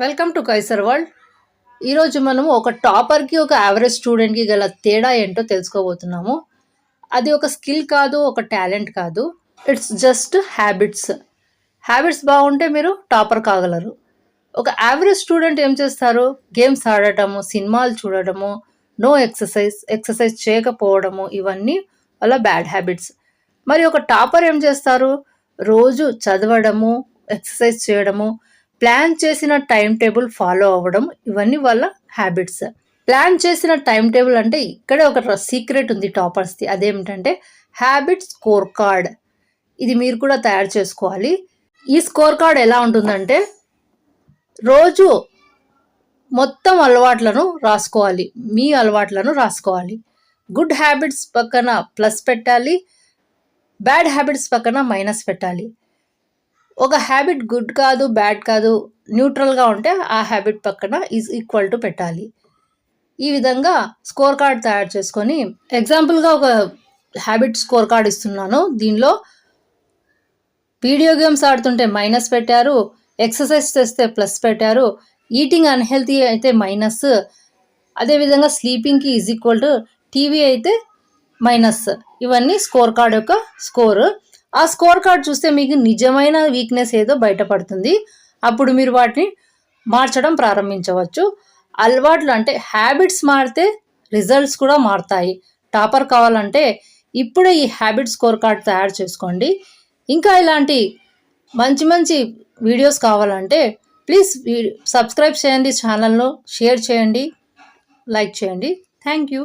Welcome to Kaiser world. ఈరోజు మనము ఒక టాపర్కి ఒక యావరేజ్ స్టూడెంట్కి గల తేడా ఏంటో తెలుసుకోబోతున్నాము. అది ఒక స్కిల్ కాదు, ఒక టాలెంట్ కాదు, ఇట్స్ జస్ట్ హ్యాబిట్స్. హ్యాబిట్స్ బాగుంటే మీరు టాపర్ కాగలరు. ఒక యావరేజ్ స్టూడెంట్ ఏం చేస్తారు? గేమ్స్ ఆడటము, సినిమాలు చూడటము, నో ఎక్సర్సైజ్ చేయకపోవడము, ఇవన్నీ వాళ్ళ బ్యాడ్ హ్యాబిట్స్. మరి ఒక టాపర్ ఏం చేస్తారు? రోజు చదవడము, ఎక్సర్సైజ్ చేయడము, ప్లాన్ చేసిన టైం టేబుల్ ఫాలో అవ్వడం, ఇవన్నీ వాళ్ళ హ్యాబిట్స్. ప్లాన్ చేసిన టైం టేబుల్ అంటే ఇక్కడే ఒక సీక్రెట్ ఉంది టాపర్స్ది. అదేమిటంటే హ్యాబిట్ స్కోర్ కార్డ్. ఇది మీరు కూడా తయారు చేసుకోవాలి. ఈ స్కోర్ కార్డ్ ఎలా ఉంటుందంటే రోజు మొత్తం అలవాట్లను రాసుకోవాలి, మీ అలవాట్లను రాసుకోవాలి. గుడ్ హ్యాబిట్స్ పక్కన ప్లస్ పెట్టాలి, బ్యాడ్ హ్యాబిట్స్ పక్కన మైనస్ పెట్టాలి. ఒక హ్యాబిట్ గుడ్ కాదు, బ్యాడ్ కాదు, న్యూట్రల్గా ఉంటే ఆ హ్యాబిట్ పక్కన ఈజ్ ఈక్వల్ టు పెట్టాలి. ఈ విధంగా స్కోర్ కార్డ్ తయారు చేసుకొని, ఎగ్జాంపుల్గా ఒక హ్యాబిట్ స్కోర్ కార్డ్ ఇస్తున్నాను. దీనిలో వీడియో గేమ్స్ ఆడుతుంటే మైనస్ పెట్టారు, ఎక్సర్సైజ్ చేస్తే ప్లస్ పెట్టారు, ఈటింగ్ అన్హెల్తీ అయితే మైనస్, అదేవిధంగా స్లీపింగ్కి ఈజ్ ఈక్వల్ టు టీవీ అయితే మైనస్. ఇవన్నీ స్కోర్ కార్డ్ యొక్క స్కోర్. ఆ స్కోర్ కార్డ్ చూస్తే మీకు నిజమైన వీక్నెస్ ఏదో బయటపడుతుంది. అప్పుడు మీరు వాటిని మార్చడం ప్రారంభించవచ్చు. అలవాట్లు అంటే హ్యాబిట్స్ మారితే రిజల్ట్స్ కూడా మారుతాయి. టాపర్ కావాలంటే ఇప్పుడే ఈ హ్యాబిట్ స్కోర్ కార్డ్ తయారు చేసుకోండి. ఇంకా ఇలాంటి మంచి మంచి వీడియోస్ కావాలంటే ప్లీజ్ సబ్స్క్రైబ్ చేయండి, ఛానల్ను షేర్ చేయండి, లైక్ చేయండి. Thank you.